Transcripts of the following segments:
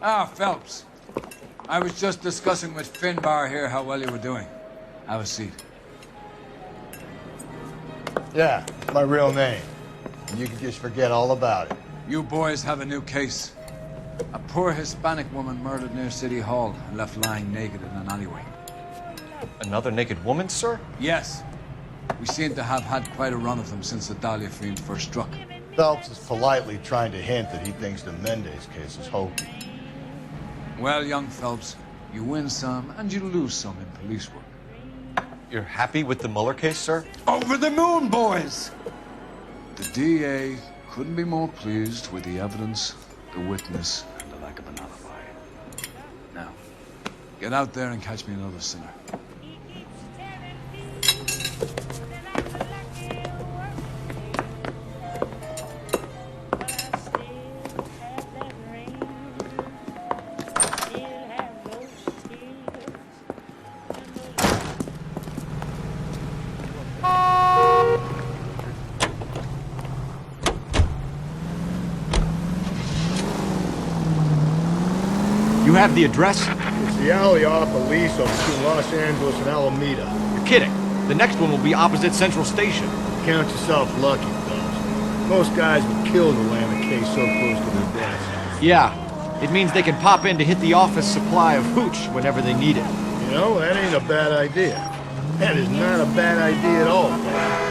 Ah, Phelps. I was just discussing with Finbar here how well you were doing. Have a seat. Yeah, my real name. And you can just forget all about it. You boys have a new case. A poor Hispanic woman murdered near City Hall and left lying naked in an alleyway. Another naked woman, sir? Yes. We seem to have had quite a run of them since the Dahlia fiend first struck. Phelps is politely trying to hint that he thinks the Mendez case is hokey. Well, young Phelps, you win some and you lose some in police work. You're happy with the Mueller case, sir? Over the moon, boys! The DA couldn't be more pleased with the evidence, the witness, and the lack of an alibi. Now, get out there and catch me another sinner. You have the address? It's the alley off Aliso between Los Angeles and Alameda. You're kidding. The next one will be opposite Central Station. Count yourself lucky, Phelps. Most guys would kill to land a case so close to their desk. Yeah. It means they can pop in to hit the office supply of hooch whenever they need it. You know, that ain't a bad idea. That is not a bad idea at all, Phelps.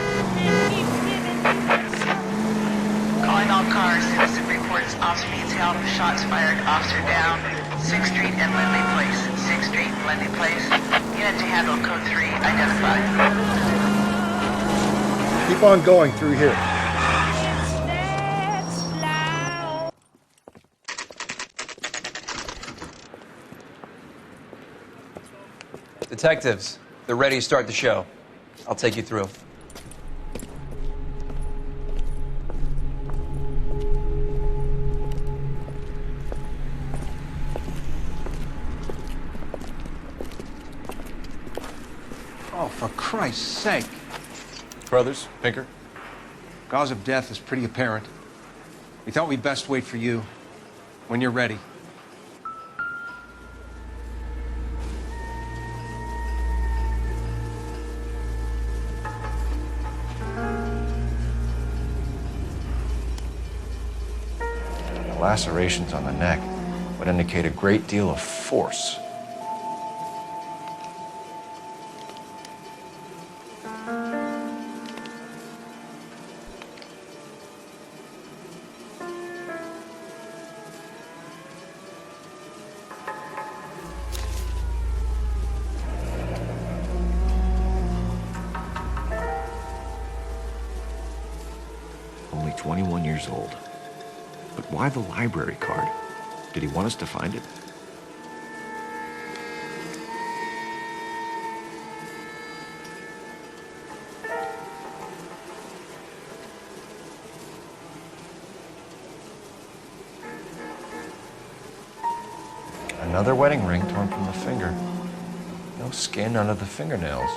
Calling all cars, citizen reports officer needs help, shots fired, officer down, 6th Street and Lindley Place. 6th Street and Lindley Place. Unit to handle code 3, identified. Keep on going through here. Detectives, they're ready to start the show. I'll take you through. Oh, for Christ's sake. Brothers, Pinker? Cause of death is pretty apparent. We thought we'd best wait for you. When you're ready. The lacerations on the neck would indicate a great deal of force. Only 21 years old. But why the library card? Did he want us to find it? Another wedding ring torn from the finger. No skin under the fingernails.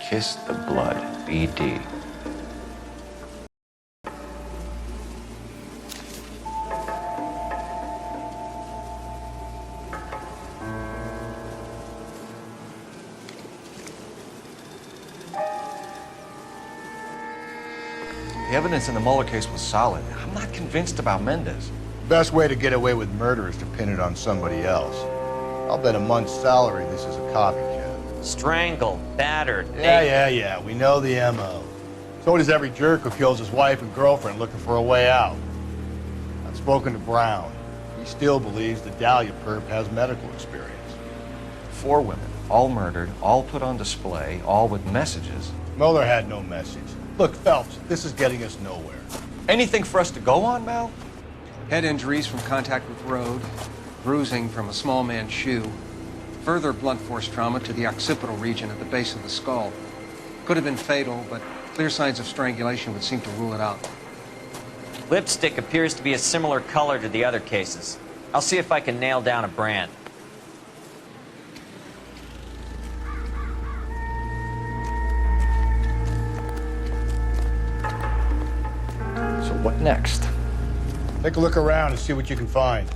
Kiss the blood, BD. The evidence in the Mueller case was solid. I'm not convinced about Mendez. Best way to get away with murder is to pin it on somebody else. I'll bet a month's salary this is a copycat. Strangled, battered, Yeah, we know the M.O. So does every jerk who kills his wife and girlfriend looking for a way out. I've spoken to Brown. He still believes the Dahlia perp has medical experience. 4 women, all murdered, all put on display, all with messages. Mueller had no message. Look, Phelps, this is getting us nowhere. Anything for us to go on, Mal? Head injuries from contact with road, bruising from a small man's shoe, further blunt force trauma to the occipital region at the base of the skull. Could have been fatal, but clear signs of strangulation would seem to rule it out. Lipstick appears to be a similar color to the other cases. I'll see if I can nail down a brand. So what next? Take a look around and see what you can find.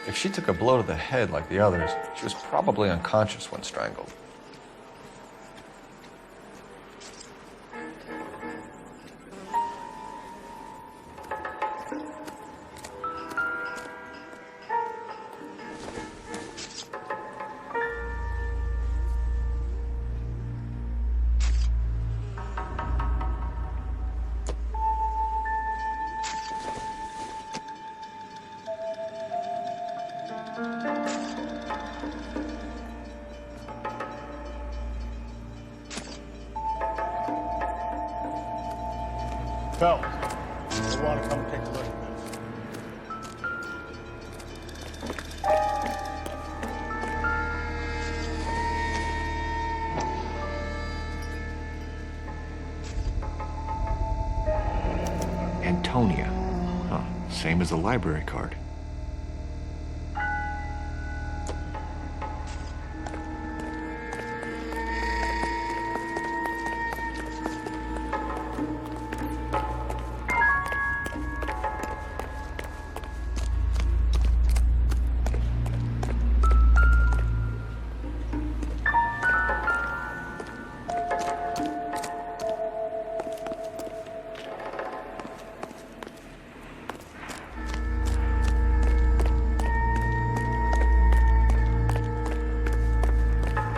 If she took a blow to the head like the others, she was probably unconscious when strangled. Fellas, I want to come take a look at this. Antonia. Huh, same as the library card.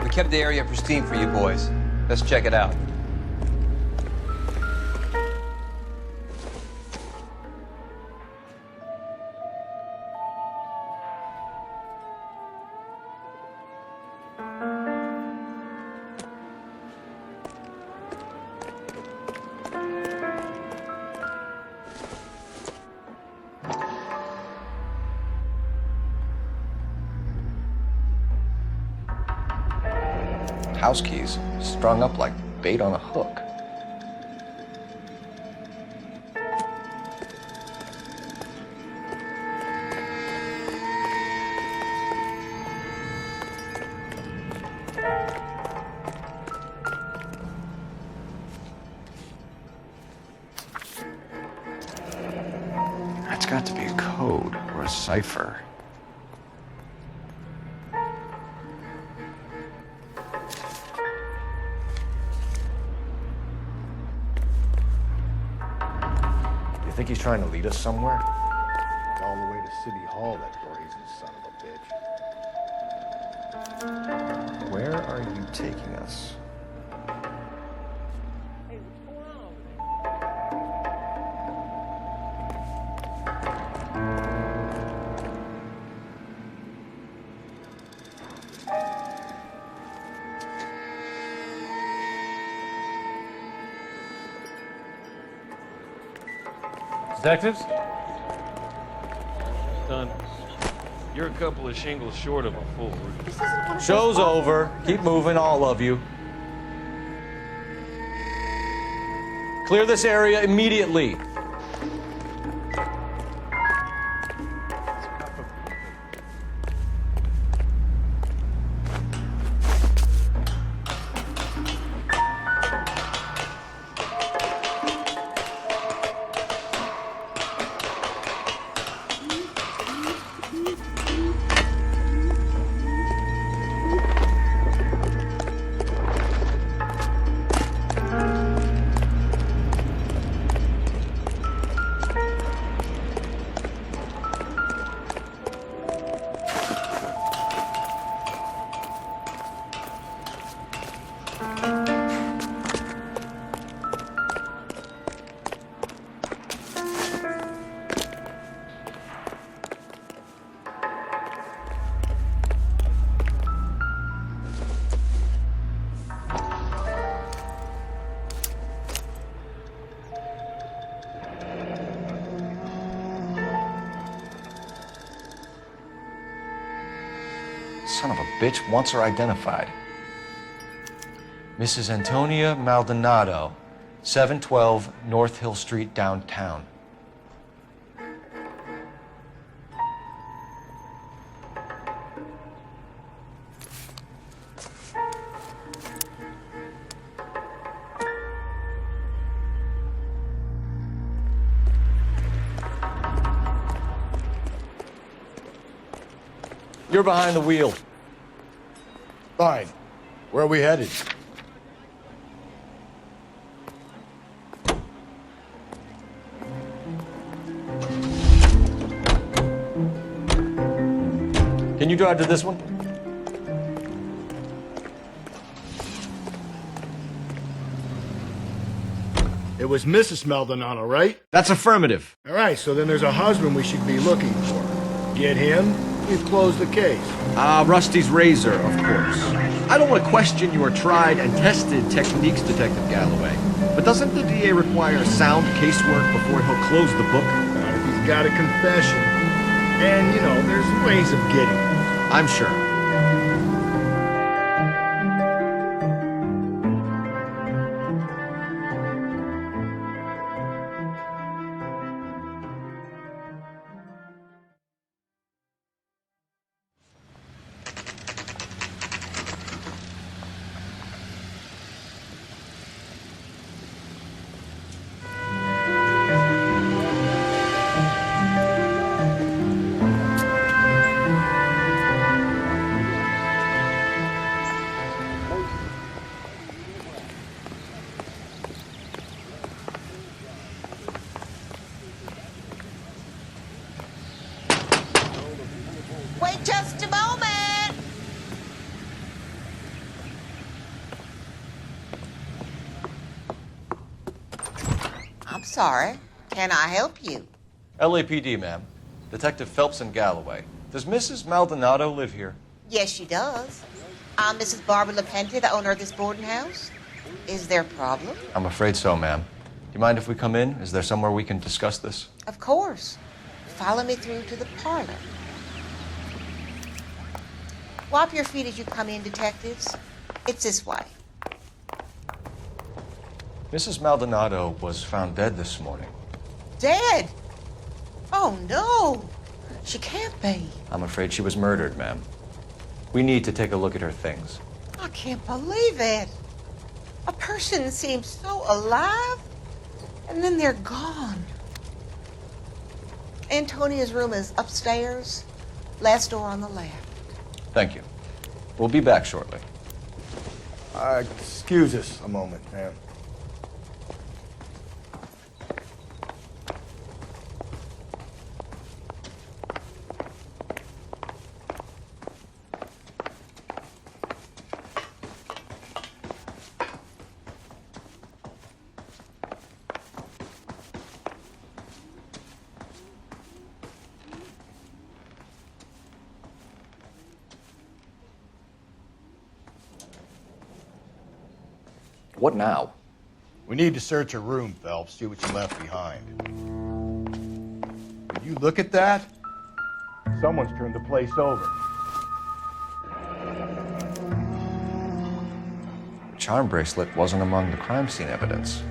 We kept the area pristine for you boys. Let's check it out. House keys strung up like bait on a hook. That's got to be a code or a cipher. Think he's trying to lead us somewhere? All the way to City Hall, that brazen son of a bitch. Where are you taking us? Detectives? Done. You're a couple of shingles short of a full. Show's over. Keep moving, all of you. Clear this area immediately. son of a bitch wants her identified. Mrs. Antonia Maldonado, 712 North Hill Street, downtown. You're behind the wheel. Fine. Where are we headed? Can you drive to this one? It was Mrs. Maldonado, right? That's affirmative. All right, so then there's a husband we should be looking for. Get him, we've closed the case. Rusty's razor, of course. I don't want to question your tried and tested techniques, Detective Galloway. But doesn't the DA require sound casework before he'll close the book? Not if he's got a confession. And, you know, there's ways of getting it. I'm sure. Wait just a moment. I'm sorry. Can I help you? LAPD, ma'am. Detective Phelps and Galloway. Does Mrs. Maldonado live here? Yes, she does. I'm Mrs. Barbara LaPente, the owner of this boarding house. Is there a problem? I'm afraid so, ma'am. Do you mind if we come in? Is there somewhere we can discuss this? Of course. Follow me through to the parlor. Wipe your feet as you come in, detectives. It's this way. Mrs. Maldonado was found dead this morning. Dead? Oh, no. She can't be. I'm afraid she was murdered, ma'am. We need to take a look at her things. I can't believe it. A person seems so alive, and then they're gone. Antonia's room is upstairs, last door on the left. Thank you. We'll be back shortly. Excuse us a moment, ma'am. What now? We need to search her room, Phelps, see what she left behind. Did you look at that? Someone's turned the place over. Charm bracelet wasn't among the crime scene evidence.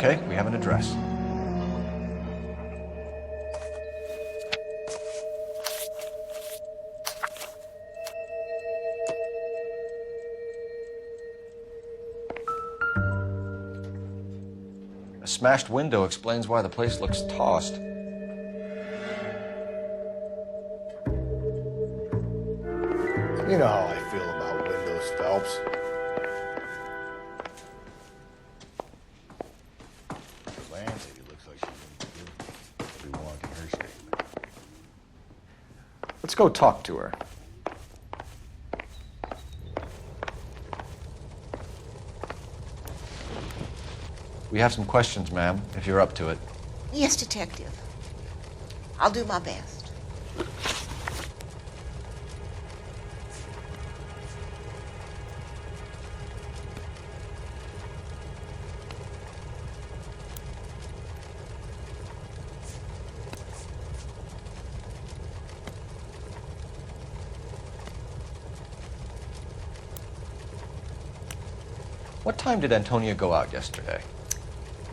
Okay, we have an address. smashed window explains why the place looks tossed. You know how I feel about windows, Phelps. Lan said he looks like she's in the every wonk in her statement. Let's go talk to her. We have some questions, ma'am, if you're up to it. Yes, detective. I'll do my best. What time did Antonia go out yesterday?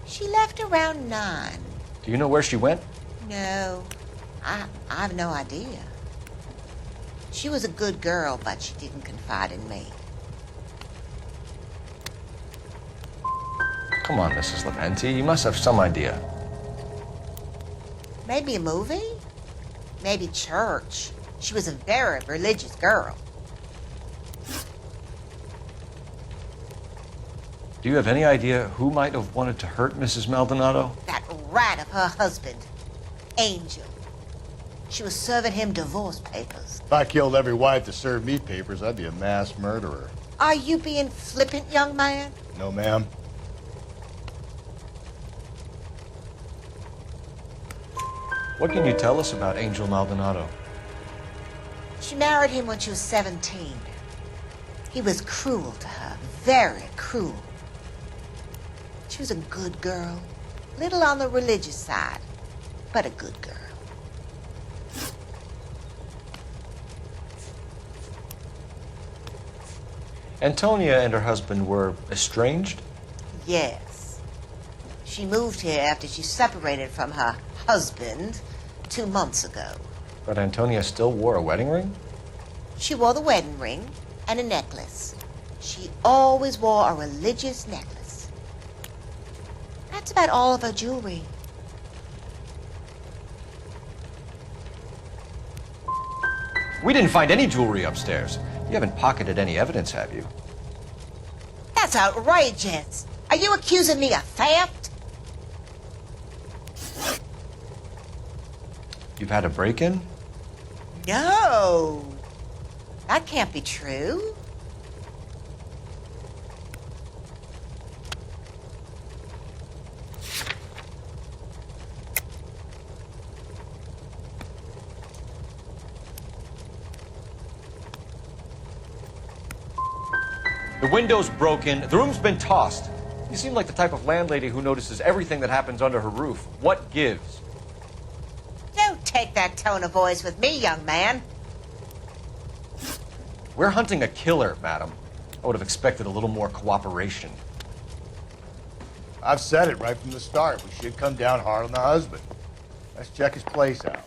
She left around 9. Do you know where she went? No, I have no idea. She was a good girl, but she didn't confide in me. Come on, Mrs. Lepenti, you must have some idea. Maybe a movie? Maybe church. She was a very religious girl. Do you have any idea who might have wanted to hurt Mrs. Maldonado? That rat of her husband, Angel. She was serving him divorce papers. If I killed every wife to serve me papers, I'd be a mass murderer. Are you being flippant, young man? No, ma'am. What can you tell us about Angel Maldonado? She married him when she was 17. He was cruel to her, very cruel. She was a good girl, little on the religious side, but a good girl. Antonia and her husband were estranged? Yes. She moved here after she separated from her husband 2 months ago. But Antonia still wore a wedding ring? She wore the wedding ring and a necklace. She always wore a religious necklace. That's about all of her jewelry. We didn't find any jewelry upstairs. You haven't pocketed any evidence, have you? That's outrageous. Are you accusing me of theft? You've had a break-in? No. That can't be true. The window's broken, the room's been tossed. You seem like the type of landlady who notices everything that happens under her roof. What gives? Don't take that tone of voice with me, young man. We're hunting a killer, madam. I would have expected a little more cooperation. I've said it right from the start. We should come down hard on the husband. Let's check his place out.